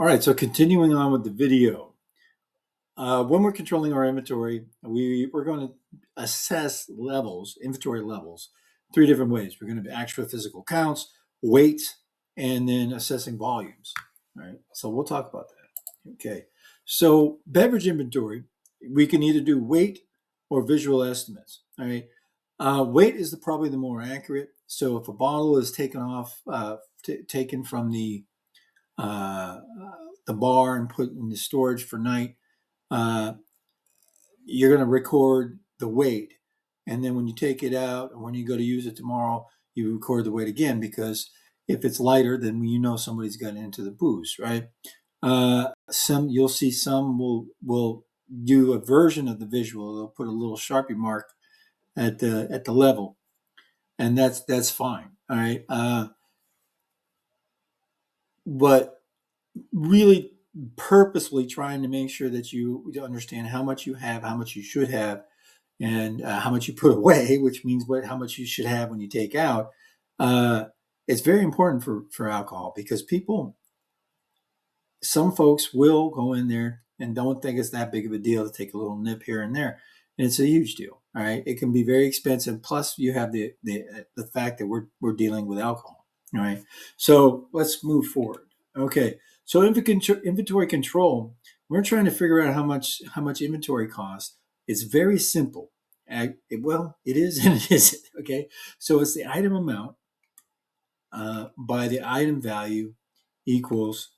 All right, so continuing on with the video. When we're controlling our inventory, we're going to assess levels, inventory levels, three different ways. We're going to be actual physical counts, weight, and then assessing volumes. All right, so we'll talk about that. Okay, so beverage inventory, we can either do weight or visual estimates. All right, weight is probably the more accurate. So if a bottle is taken from uh, the bar and put in the storage for night, uh, you're going to record the weight. And then when you take it out, or when you go to use it tomorrow, you record the weight again, because if it's lighter, then you know somebody's gotten into the booze, right? You'll see some will do a version of the visual. They'll put a little Sharpie mark at the level, and that's fine. All right, but really purposely trying to make sure that you understand how much you have, how much you should have, and how much you put away, which means how much you should have when you take out. Uh, it's very important for alcohol, because some folks will go in there and don't think it's that big of a deal to take a little nip here and there, and it's a huge deal. All right, it can be very expensive. Plus, you have the fact that we're dealing with alcohol. All right, so let's move forward. Okay, so inventory control. We're trying to figure out how much inventory costs. It's very simple. Well, it is and it isn't. Okay, so it's the item amount by the item value equals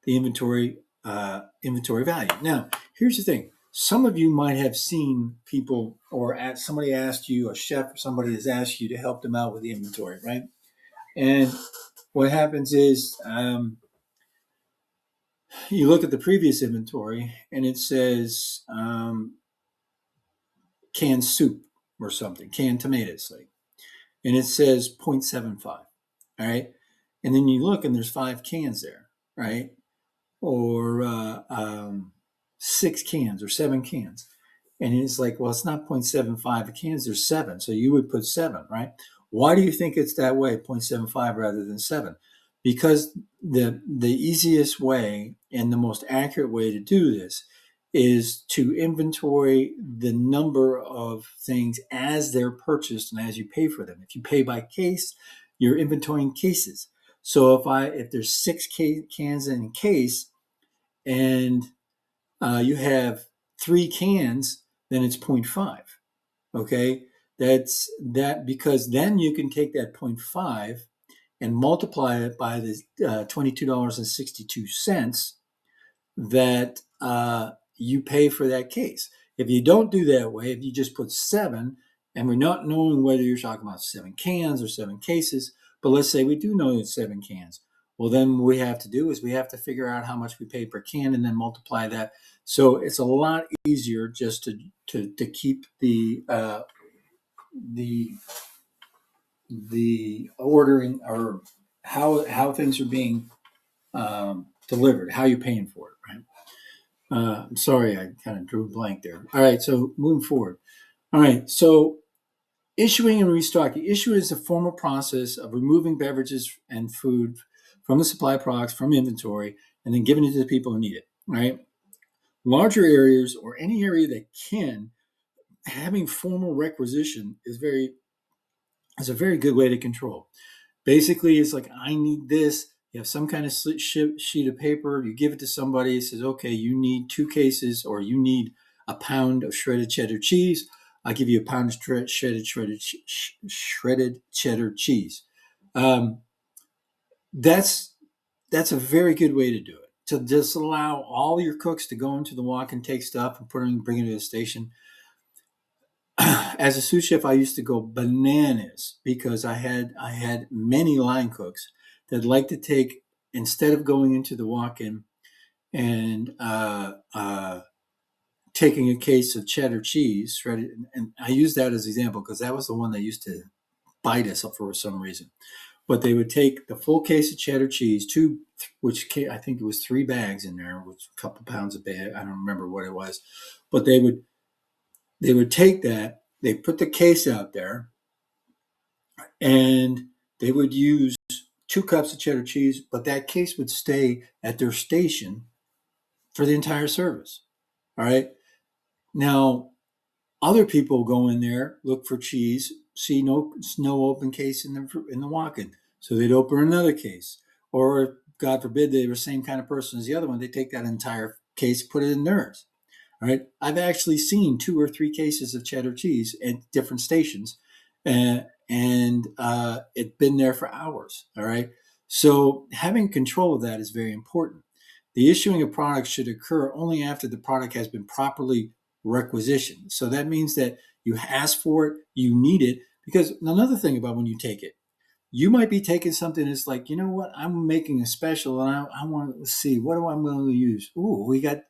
the inventory value. Now, here's the thing. Some of you might have seen people, or somebody asked you, a chef or somebody has asked you to help them out with the inventory, right? And what happens is you look at the previous inventory and it says canned soup or something, canned tomatoes, like, and it says 0.75. All right. And then you look and there's 5 cans there, right? Or 6 cans or 7 cans. And it's like, well, it's not 0.75 cans, there's 7. So you would put 7, right? Why do you think it's that way, 0.75 rather than 7? Because the easiest way and the most accurate way to do this is to inventory the number of things as they're purchased and as you pay for them. If you pay by case, you're inventorying cases. So if there's 6 cans in a case, and you have 3 cans, then it's 0.5. Okay, that's that, because then you can take that 0.5 and multiply it by the $22.62 that you pay for that case. If you don't do that way, if you just put 7, and we're not knowing whether you're talking about 7 cans or 7 cases, but let's say we do know it's 7 cans. Well, then what we have to do is we have to figure out how much we pay per can and then multiply that. So it's a lot easier just to keep the ordering, or how things are being delivered, how you're paying for it, right? I'm sorry, I kind of drew a blank there. All right, so moving forward. All right, so issuing and restocking. Issue is a formal process of removing beverages and food from the supply products from inventory and then giving it to the people who need it, right? Larger areas, or any area that can, having formal requisition is a very good way to control. Basically, it's like, I need this. You have some kind of sheet of paper. You give it to somebody. It says, okay, you need 2 cases, or you need a pound of shredded cheddar cheese. I'll give you a pound of shredded cheddar cheese. Um, that's a very good way to do it. To just allow all your cooks to go into the walk and take stuff and bring it to the station. As a sous chef, I used to go bananas, because I had many line cooks that like to take, instead of going into the walk-in and taking a case of cheddar cheese shredded, and I use that as an example because that was the one that used to bite us for some reason. But they would take the full case of cheddar cheese, I think it was 3 bags in there, with a couple pounds of bag. I don't remember what it was, but they would take that. They put the case out there, and they would use 2 cups of cheddar cheese, but that case would stay at their station for the entire service. All right. Now, other people go in there, look for cheese, see no open case in the walk-in, so they'd open another case. Or God forbid they were the same kind of person as the other one, they take that entire case, put it in theirs. All right. I've actually seen 2 or 3 cases of cheddar cheese at different stations, and it's been there for hours. All right. So having control of that is very important. The issuing of products should occur only after the product has been properly requisitioned. So that means that you ask for it, you need it. Because another thing about when you take it, you might be taking something that's like, you know what, I'm making a special and I want to see what do I willing to use. Ooh, we got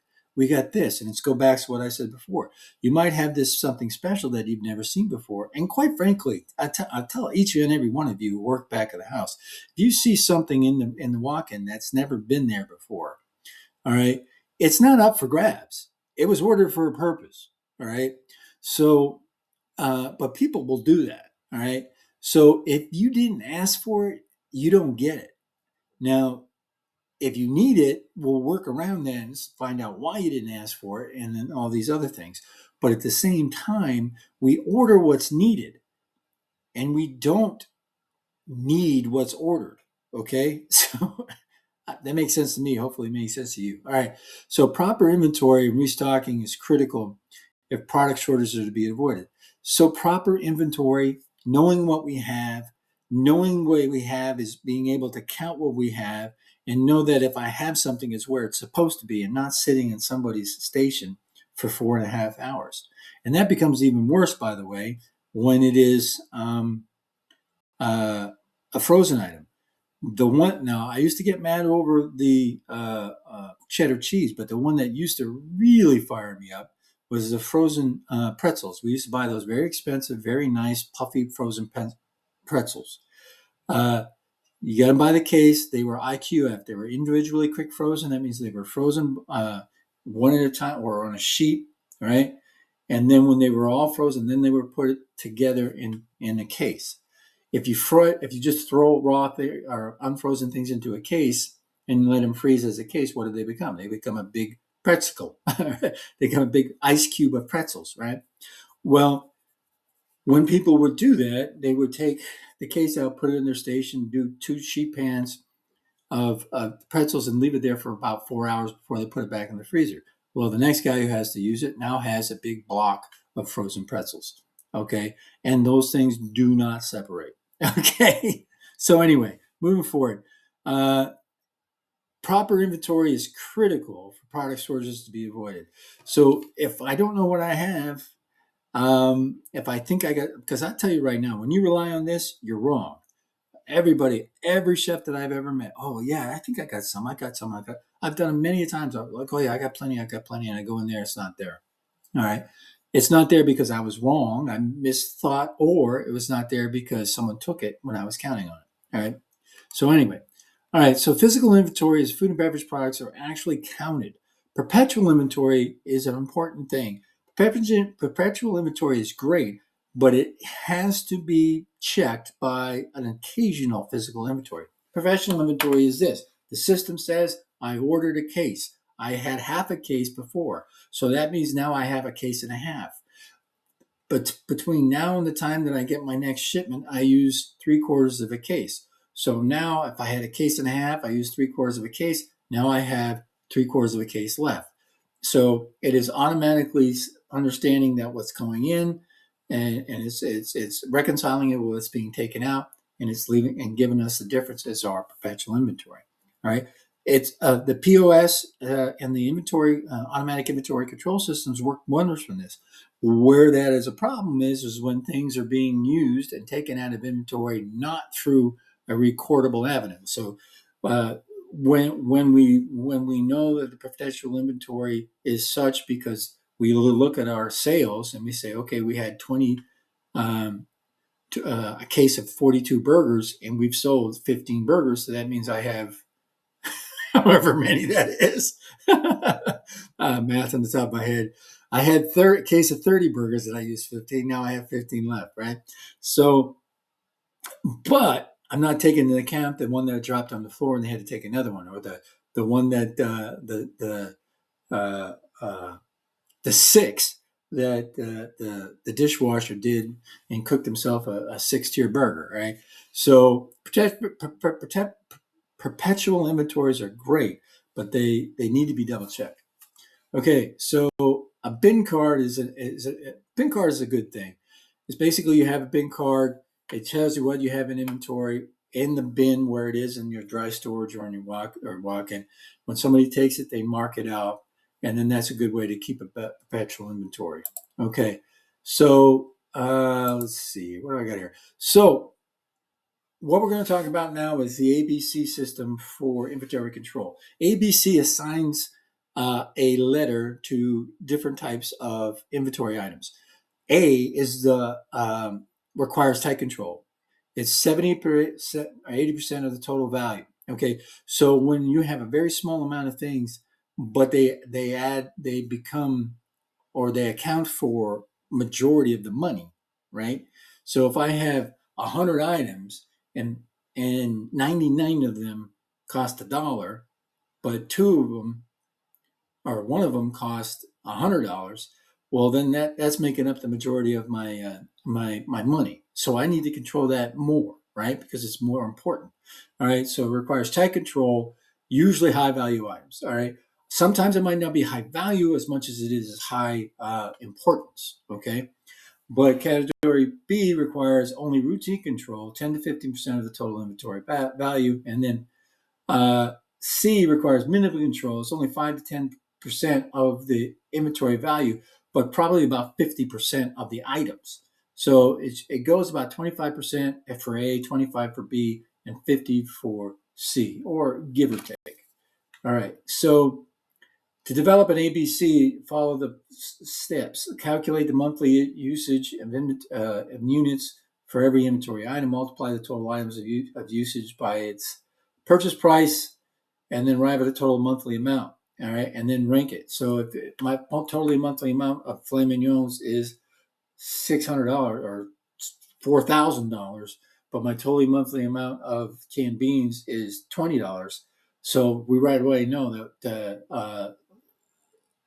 this, and it's go back to what I said before. You might have this something special that you've never seen before, and quite frankly, I tell each and every one of you who work back at the house, if you see something in the walk-in that's never been there before, all right, it's not up for grabs. It was ordered for a purpose. All right, so but people will do that. All right. So if you didn't ask for it, you don't get it. Now, if you need it, we'll work around that and find out why you didn't ask for it and then all these other things. But at the same time, we order what's needed and we don't need what's ordered. Okay. So that makes sense to me. Hopefully it makes sense to you. All right. So proper inventory and restocking is critical if product shortages are to be avoided. So proper inventory, knowing what we have, knowing what we have is being able to count what we have and know that if I have something, it's where it's supposed to be and not sitting in somebody's station for 4.5 hours. And that becomes even worse, by the way, when it is a frozen item. The one now, I used to get mad over the cheddar cheese, but the one that used to really fire me up was the frozen pretzels. We used to buy those very expensive, very nice, puffy frozen pretzels. You got them by the case. They were IQF. They were individually quick frozen. That means they were frozen one at a time or on a sheet, right? And then when they were all frozen, then they were put together in a case. If you just throw raw or unfrozen things into a case and let them freeze as a case, what do they become? They become a big pretzel. They become a big ice cube of pretzels, right? Well, when people would do that, they would take the case out, put it in their station, do 2 sheet pans of pretzels and leave it there for about 4 hours before they put it back in the freezer. Well, the next guy who has to use it now has a big block of frozen pretzels. Okay. And those things do not separate. Okay. So anyway, moving forward, proper inventory is critical for product shortages to be avoided. So if I don't know what I have, if I think I got, because I tell you right now, when you rely on this, you're wrong. Everybody, every chef that I've ever met, oh yeah, I think I got some. I've done it many times. I'm like, oh yeah, I got plenty. And I go in there, it's not there. All right. It's not there because I was wrong. I misthought, or it was not there because someone took it when I was counting on it. All right. So anyway, all right. So physical inventory is food and beverage products are actually counted. Perpetual inventory is an important thing. Perpetual inventory is great, but it has to be checked by an occasional physical inventory. Professional inventory is this. The system says I ordered a case. I had half a case before. So that means now I have a case and a half. But between now and the time that I get my next shipment, I use 3/4 of a case. So now if I had a case and a half, I use 3/4 of a case. Now I have 3/4 of a case left. So it is automatically understanding that what's going in and it's reconciling it with what's being taken out, and it's leaving and giving us the difference as our perpetual inventory. All right. It's the POS and the inventory automatic inventory control systems work wonders from this. Where that is a problem is when things are being used and taken out of inventory not through a recordable avenue. So when we know that the perpetual inventory is such because we look at our sales and we say, okay, we had 20 a case of 42 burgers and we've sold 15 burgers, so that means I have however many that is. Math on the top of my head. I had a case of 30 burgers and I used 15. Now I have 15 left, right? So, but I'm not taking into account the one that dropped on the floor and they had to take another one, or the one that uh, uh, the six that the dishwasher did and cooked himself a 6-tier burger, right? So perpetual inventories are great, but they need to be double checked. Okay, so a bin card is a good thing. It's basically you have a bin card. It tells you what you have in inventory in the bin where it is in your dry storage or in your walk-in. When somebody takes it, they mark it out, and then that's a good way to keep a perpetual inventory. Okay, so let's see, what do I got here? So what we're going to talk about now is the ABC system for inventory control. ABC assigns a letter to different types of inventory items. A is the requires tight control. It's 70% or 80% of the total value. Okay, so when you have a very small amount of things, but they become, or they account for majority of the money, right? So if I have 100 items and 99 of them cost $1, but two of them, or one of them, cost $100, well, then that's making up the majority of my my money. So I need to control that more, right? Because it's more important. All right. So it requires tight control, usually high value items. All right. Sometimes it might not be high value as much as it is high importance. Okay. But category B requires only routine control, 10 to 15% of the total inventory value. And then C requires minimal control. It's only 5 to 10% of the inventory value, but probably about 50% of the items. So it goes about 25% for A, 25 for B, and 50 for C, or give or take. All right. So to develop an ABC, follow the steps. Calculate the monthly usage of units for every inventory item. Multiply the total items of usage by its purchase price, and then arrive at a total monthly amount. All right, and then rank it. So if my totally monthly amount of filet mignons is $600 or $4,000, but my totally monthly amount of canned beans is $20. So we right away know that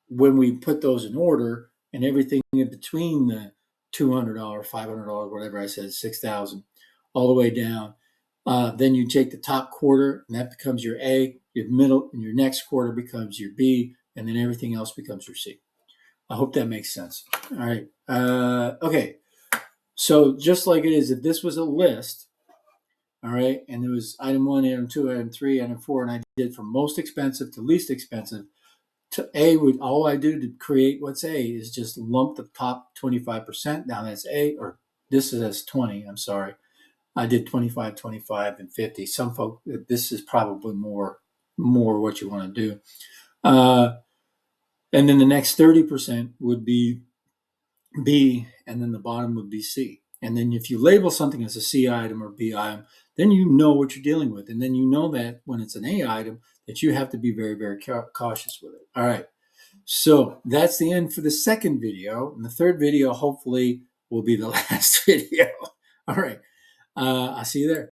when we put those in order and everything in between the $200, $500, whatever I said, 6,000, all the way down, then you take the top quarter and that becomes your A, your middle, and your next quarter becomes your B, and then everything else becomes your C. I hope that makes sense. All right. Okay. So just like it is, if this was a list, all right, and there was item 1, item 2, item 3, item 4, and I did from most expensive to least expensive, to A, all I do to create what's A is just lump the top 25% down as A, or this is as 20, I'm sorry. I did 25, 25, and 50. Some folk, this is probably more what you want to do. And then the next 30% would be B, and then the bottom would be C. And then if you label something as a C item or B item, then you know what you're dealing with. And then you know that when it's an A item, that you have to be very, very cautious with it. All right. So that's the end for the second video. And the third video, hopefully, will be the last video. All right. I'll see you there.